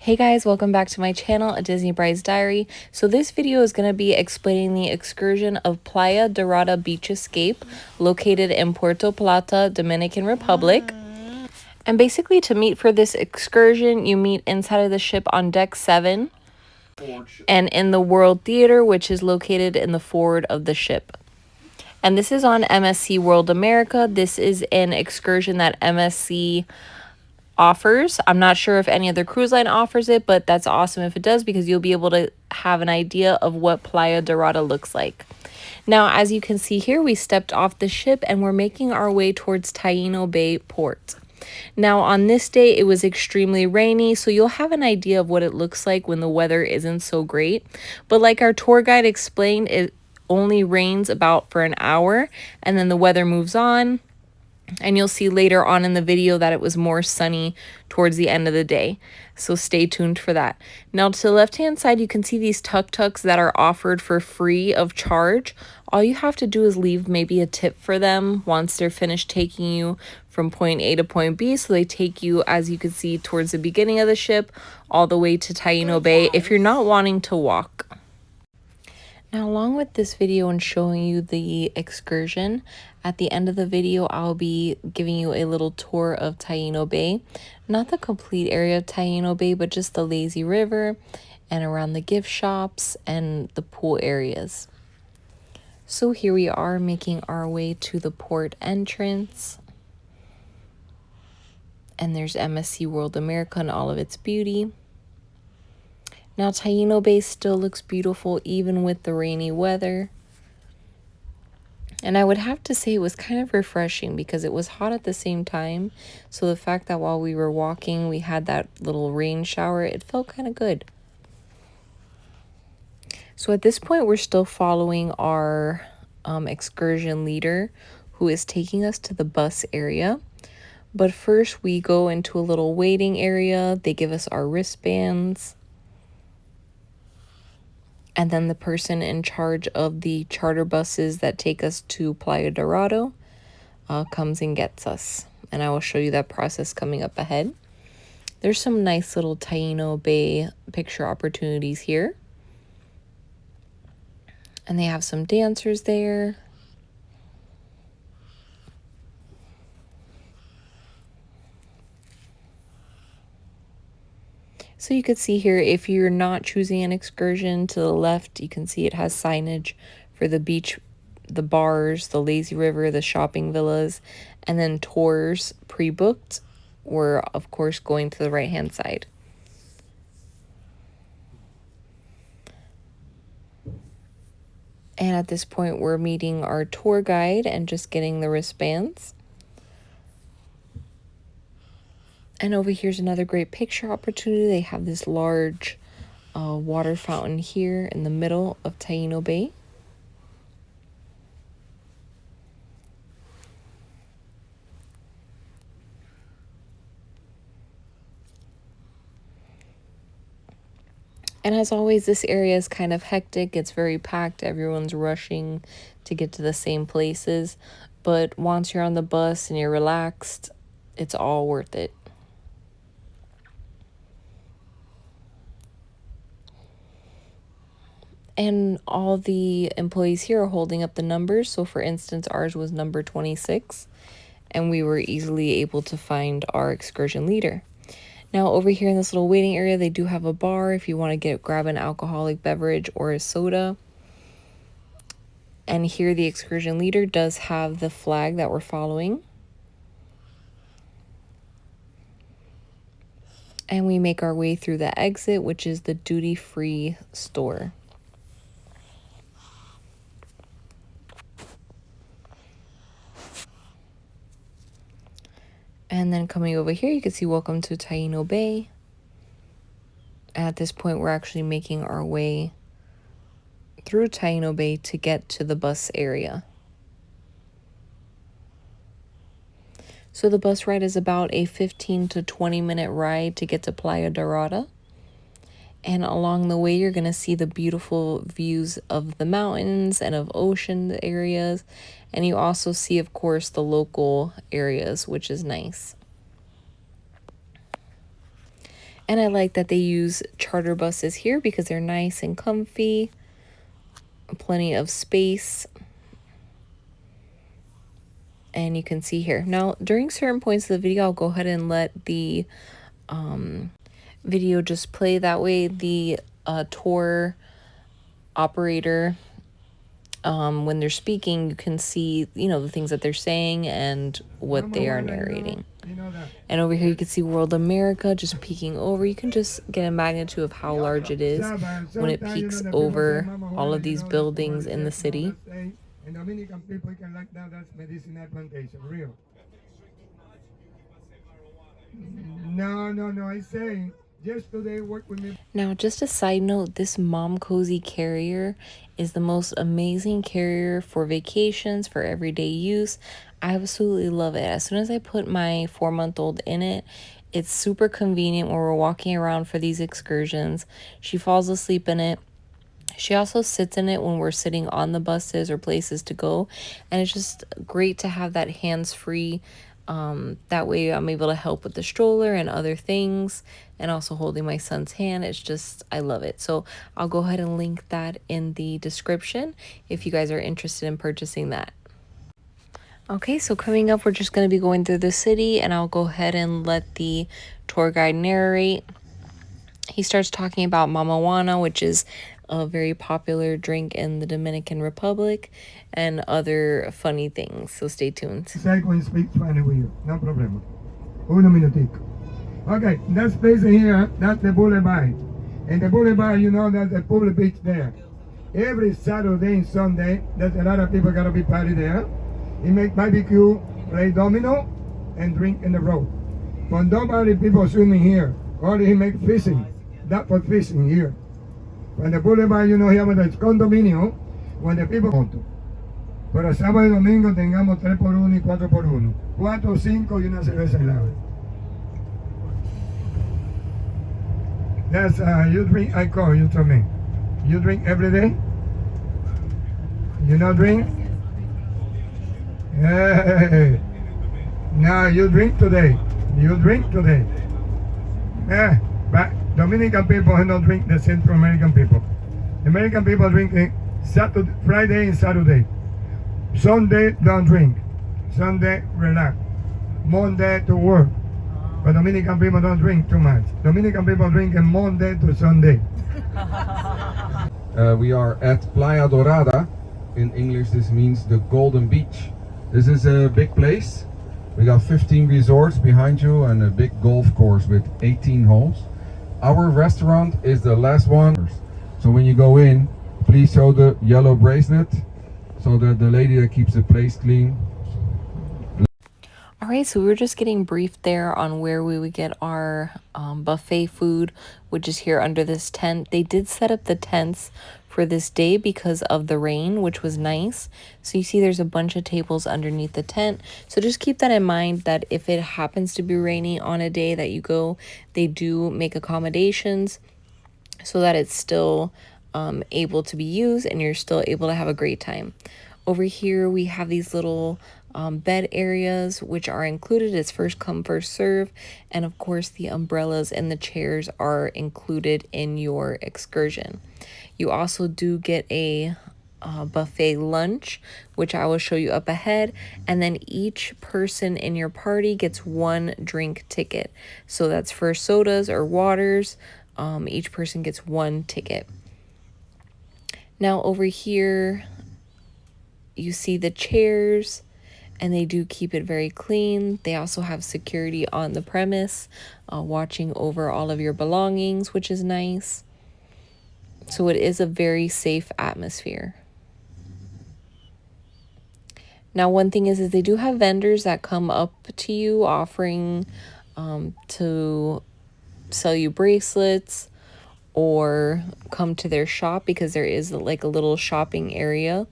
Hey guys, welcome back to my channel, A Disney Bride's Diary. So this video is going to be explaining the excursion of Playa Dorada Beach Escape, located in Puerto Plata, Dominican Republic. And basically to meet for this excursion, you meet inside of the ship on deck 7 and in the World Theater, which is located in the forward of the ship. And this is on MSC World America. This is an excursion that MSC offers. I'm not sure if any other cruise line offers it, but that's awesome if it does, because you'll be able to have an idea of what Playa Dorada looks like. Now, as you can see here, we stepped off the ship and we're making our way towards Taino Bay port. Now, on this day, it was extremely rainy, so you'll have an idea of what it looks like when the weather isn't so great. But like our tour guide explained, it only rains about for an hour and then the weather moves on. And you'll see later on in the video that it was more sunny towards the end of the day. So stay tuned for that. Now to the left-hand side, you can see these tuk-tuks that are offered for free of charge. All you have to do is leave maybe a tip for them once they're finished taking you from point A to point B. So they take you, as you can see, towards the beginning of the ship, all the way to Taino Bay if you're not wanting to walk. Now, along with this video and showing you the excursion, at the end of the video, I'll be giving you a little tour of Taino Bay. Not the complete area of Taino Bay, but just the lazy river and around the gift shops and the pool areas. So here we are making our way to the port entrance. And there's MSC World America and all of its beauty. Now, Taino Bay still looks beautiful even with the rainy weather. And I would have to say it was kind of refreshing because it was hot at the same time. So the fact that while we were walking, we had that little rain shower, it felt kind of good. So at this point, we're still following our excursion leader who is taking us to the bus area. But first, we go into a little waiting area. They give us our wristbands. And then the person in charge of the charter buses that take us to Playa Dorada comes and gets us. And I will show you that process coming up ahead. There's some nice little Taino Bay picture opportunities here. And they have some dancers there. So you could see here, if you're not choosing an excursion, to the left, you can see it has signage for the beach, the bars, the lazy river, the shopping villas, and then tours pre-booked. We're, of course, going to the right-hand side. And at this point, we're meeting our tour guide and just getting the wristbands. And over here's another great picture opportunity. They have this large water fountain here in the middle of Taino Bay. And as always, this area is kind of hectic. It's very packed. Everyone's rushing to get to the same places. But once you're on the bus and you're relaxed, it's all worth it. And all the employees here are holding up the numbers. So for instance, ours was number 26, and we were easily able to find our excursion leader. Now over here in this little waiting area, they do have a bar if you want to grab an alcoholic beverage or a soda. And here the excursion leader does have the flag that we're following. And we make our way through the exit, which is the duty-free store. And then coming over here, you can see welcome to Taino Bay. At this point, we're actually making our way through Taino Bay to get to the bus area. So the bus ride is about a 15 to 20 minute ride to get to Playa Dorada. And along the way, you're going to see the beautiful views of the mountains and of ocean areas. And you also see, of course, the local areas, which is nice. And I like that they use charter buses here because they're nice and comfy. Plenty of space. And you can see here. Now, during certain points of the video, I'll go ahead and let the video just play. That way the tour operator, when they're speaking, you can see, you know, the things that they're saying and what they are narrating. And over here you can see World America just peeking over. You can just get a magnitude of how large it is when it peeks over all of these buildings in the city. And Dominican people can like that, that's medicinal plantation, real. No, I say, just today work with me. Now, just a side note, this Mom Cozy carrier is the most amazing carrier for vacations, for everyday use. I absolutely love it. As soon as I put my 4-month-old in it, it's super convenient when we're walking around for these excursions. She falls asleep in it. She also sits in it when we're sitting on the buses or places to go. And it's just great to have that hands-free. That way I'm able to help with the stroller and other things, and also holding my son's hand. It's just, I love it. So I'll go ahead and link that in the description if you guys are interested in purchasing that. Okay, so coming up, we're just going to be going through the city, and I'll go ahead and let the tour guide narrate. He starts talking about mamajuana, which is a very popular drink in the Dominican Republic, and other funny things. So stay tuned. I can speak Spanish with you, no problem. Uno minutico. Okay, that space here, that's the boulevard. And the boulevard, you know, that's the public beach there. Every Saturday and Sunday, there's a lot of people gonna be party there. He make barbecue, play domino, and drink in the road. But nobody people swimming here. Only he make fishing. That for fishing here. When the boulevard, you know, here with the condominio, when the people want to. Pero sábado y domingo tengamos 3x1 y 4x1. 4, 5 y una cerveza helada. That's, you drink alcohol, you told me. You drink every day? You not drink? Hey. Now you drink today. You drink today. But Dominican people don't drink the Central American people. American people drink Saturday, Friday and Saturday. Sunday don't drink. Sunday relax. Monday to work. But Dominican people don't drink too much. Dominican people drink Monday to Sunday. We are at Playa Dorada. In English this means the Golden Beach. This is a big place. We got 15 resorts behind you and a big golf course with 18 holes. Our restaurant is the last one. So when you go in, please show the yellow bracelet so that the lady that keeps the place clean. All right, so we were just getting briefed there on where we would get our buffet food, which is here under this tent. They did set up the tents for this day because of the rain, which was nice. So you see there's a bunch of tables underneath the tent. So just keep that in mind, that if it happens to be rainy on a day that you go, they do make accommodations so that it's still able to be used and you're still able to have a great time. Over here we have these little bed areas which are included. It's first come first serve, and of course the umbrellas and the chairs are included in your excursion. You also do get a buffet lunch, which I will show you up ahead, and then each person in your party gets one drink ticket. So that's for sodas or waters. Each person gets one ticket. Now over here you see the chairs, and they do keep it very clean. They also have security on the premise, watching over all of your belongings, which is nice. So it is a very safe atmosphere. Now, one thing is they do have vendors that come up to you offering to sell you bracelets or come to their shop, because there is like a little shopping area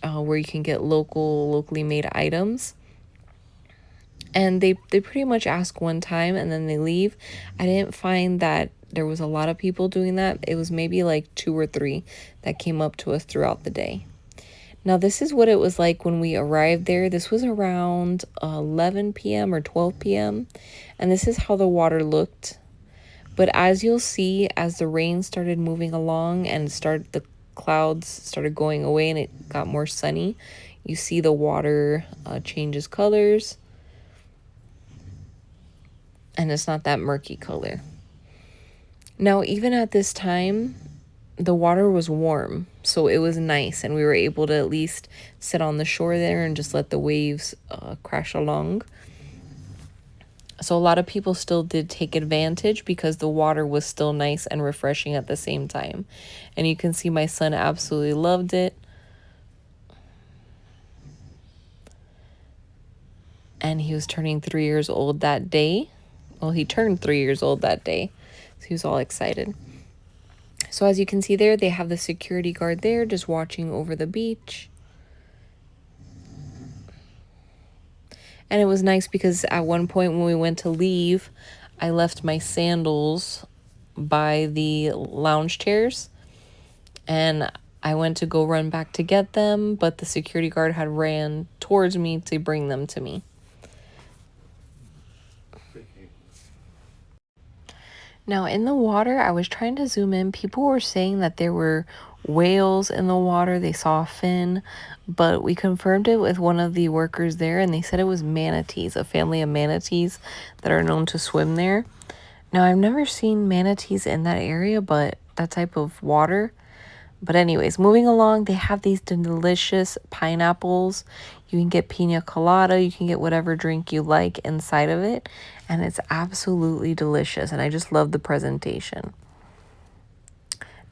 where you can get locally made items. And they pretty much ask one time and then they leave. I didn't find that there was a lot of people doing that. It was maybe like 2 or 3 that came up to us throughout the day. Now this is what it was like when we arrived there. This was around 11 p.m. or 12 p.m. and this is how the water looked. But as you'll see, as the rain started moving along and the clouds started going away and it got more sunny, you see the water changes colors, and it's not that murky color. Now, even at this time, the water was warm, so it was nice, and we were able to at least sit on the shore there and just let the waves crash along. So a lot of people still did take advantage because the water was still nice and refreshing at the same time. And you can see my son absolutely loved it. And he was turning 3 years old that day. Well, he turned 3 years old that day, so he was all excited. So as you can see there, they have the security guard there just watching over the beach. And it was nice because at one point when we went to leave, I left my sandals by the lounge chairs. And I went to go run back to get them, but the security guard had ran towards me to bring them to me. Now in the water, I was trying to zoom in. People were saying that there were whales in the water. They saw a fin, but we confirmed it with one of the workers there, and they said it was manatees, a family of manatees that are known to swim there. Now, I've never seen manatees in that area, but that type of water. But anyways, moving along, they have these delicious pineapples. You can get pina colada. You can get whatever drink you like inside of it. And it's absolutely delicious. And I just love the presentation.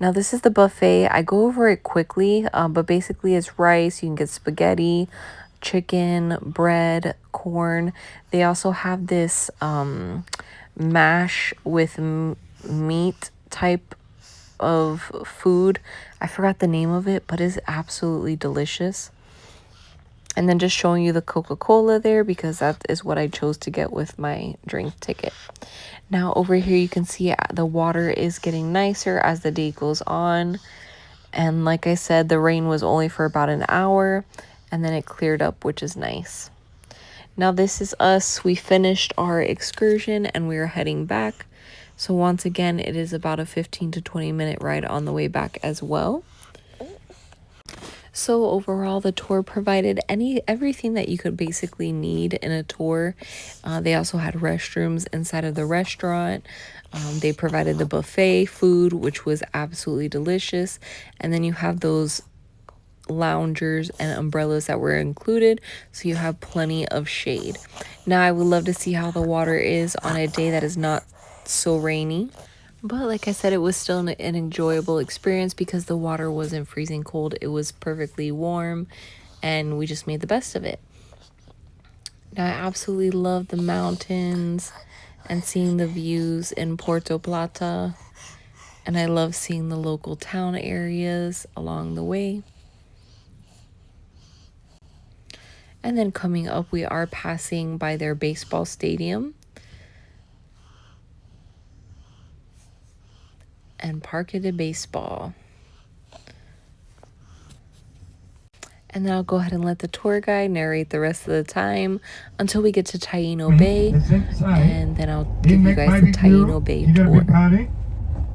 Now, this is the buffet. I go over it quickly, but basically it's rice. You can get spaghetti, chicken, bread, corn. They also have this mash with meat type of food. I forgot the name of it, but it's absolutely delicious. And then just showing you the Coca-Cola there because that is what I chose to get with my drink ticket. Now over here you can see the water is getting nicer as the day goes on. And like I said, the rain was only for about an hour and then it cleared up, which is nice. Now this is us. We finished our excursion and we are heading back. So once again, it is about a 15 to 20 minute ride on the way back as well. So overall, the tour provided everything that you could basically need in a tour. They also had restrooms inside of the restaurant. They provided the buffet food, which was absolutely delicious. And then you have those loungers and umbrellas that were included, so you have plenty of shade. Now, I would love to see how the water is on a day that is not so rainy. But like I said, it was still an enjoyable experience because the water wasn't freezing cold. It was perfectly warm and we just made the best of it. Now, I absolutely love the mountains and seeing the views in Puerto Plata. And I love seeing the local town areas along the way. And then coming up, we are passing by their baseball stadium. And Parque de Baseball. And then I'll go ahead and let the tour guide narrate the rest of the time until we get to Taino Bay. And then I'll give you guys the Taino Bay tour.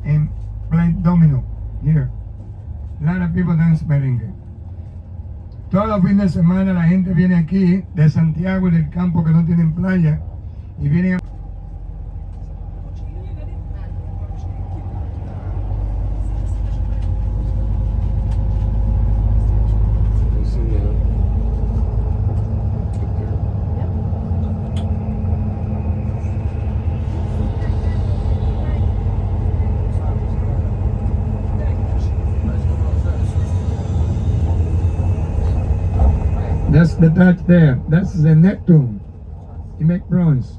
And play domino here. A lot of people dance merengue. Todos los fines de semana la gente viene aquí de Santiago del campo que no tienen playa y vienen a That's the touch there. That's the Neptune. He make prawns.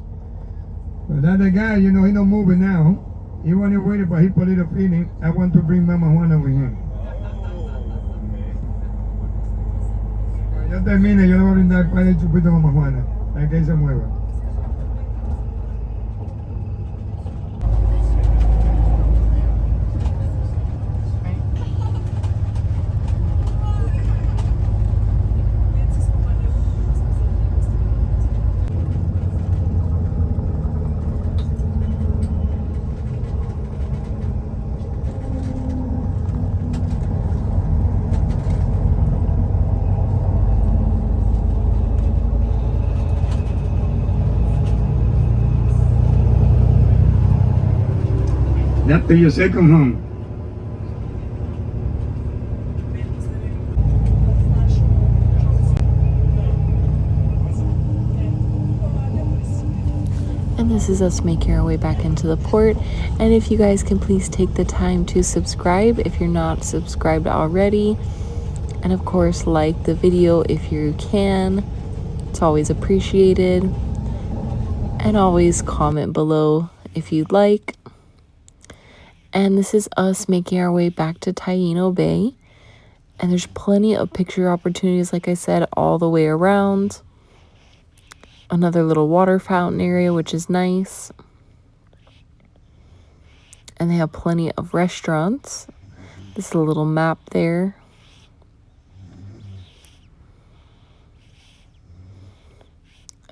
But that the guy, you know, he not moving now. He wanted to wait, but he put it up feeling. I want to bring Mama Juana with him. Cuando yo termine, yo le voy a brindar para el chupito a Mama Juana. Para que él se mueva. That be your second home. And this is us making our way back into the port. And if you guys can please take the time to subscribe if you're not subscribed already. And of course, like the video if you can. It's always appreciated. And always comment below if you'd like. And this is us making our way back to Taino Bay. And there's plenty of picture opportunities, like I said, all the way around. Another little water fountain area, which is nice. And they have plenty of restaurants. This is a little map there.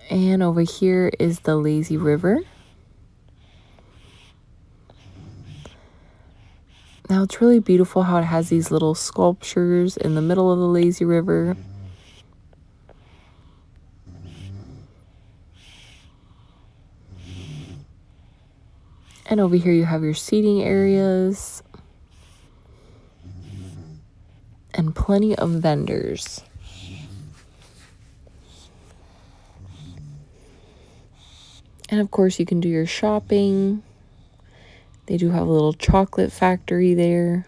And over here is the lazy river. Now it's really beautiful how it has these little sculptures in the middle of the lazy river. And over here you have your seating areas. And plenty of vendors. And of course you can do your shopping. They do have a little chocolate factory there.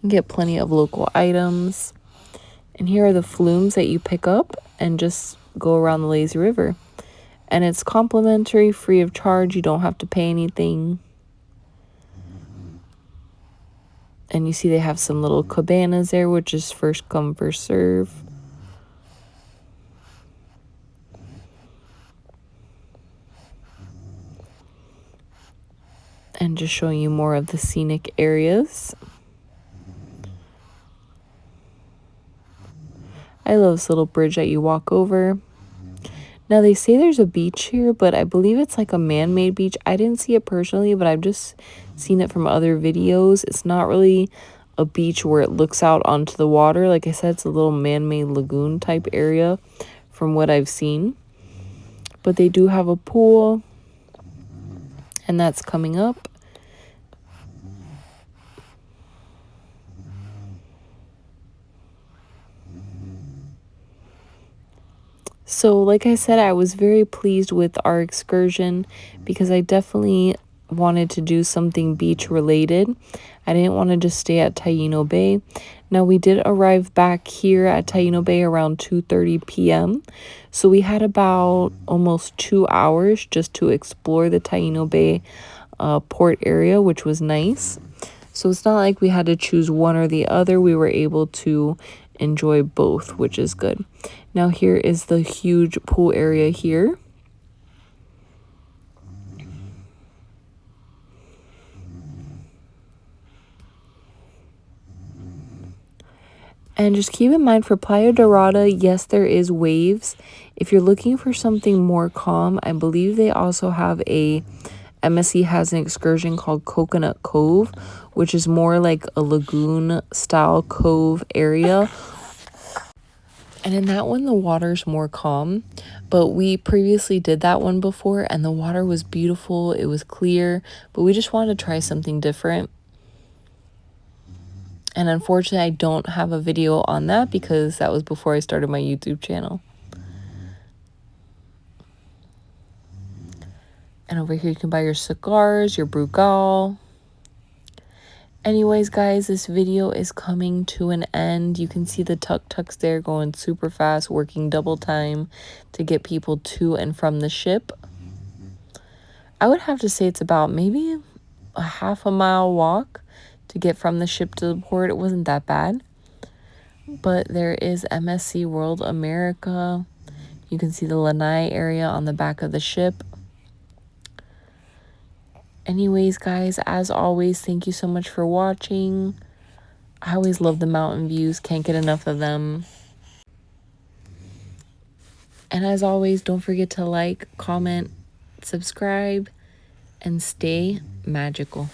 You get plenty of local items. And here are the flumes that you pick up and just go around the lazy river. And it's complimentary, free of charge. You don't have to pay anything. And you see they have some little cabanas there, which is first come, first serve. And just showing you more of the scenic areas. I love this little bridge that you walk over. Now they say there's a beach here, but I believe it's like a man-made beach. I didn't see it personally, but I've just seen it from other videos. It's not really a beach where it looks out onto the water. Like I said, it's a little man-made lagoon type area from what I've seen. But they do have a pool, and that's coming up. So like I said, I was very pleased with our excursion because I definitely wanted to do something beach related. I didn't want to just stay at Taino Bay. Now we did arrive back here at Taino Bay around 2:30 p.m. So we had about almost 2 hours just to explore the Taino Bay port area, which was nice. So it's not like we had to choose one or the other. We were able to enjoy both, which is good. Now here is the huge pool area here. And just keep in mind for Playa Dorada, yes, there is waves. If you're looking for something more calm, I believe they also have MSC has an excursion called Coconut Cove, which is more like a lagoon style cove area. And in that one, the water's more calm. But we previously did that one before, and the water was beautiful. It was clear, but we just wanted to try something different. And unfortunately, I don't have a video on that because that was before I started my YouTube channel. And over here, you can buy your cigars, your brugal. Anyways, guys, this video is coming to an end. You can see the tuk-tuks there going super fast, working double time to get people to and from the ship. I would have to say it's about maybe a half a mile walk to get from the ship to the port. It wasn't that bad. But there is MSC World America. You can see the lanai area on the back of the ship. Anyways, guys, as always, thank you so much for watching. I always love the mountain views. Can't get enough of them. And as always, don't forget to like, comment, subscribe, and stay magical.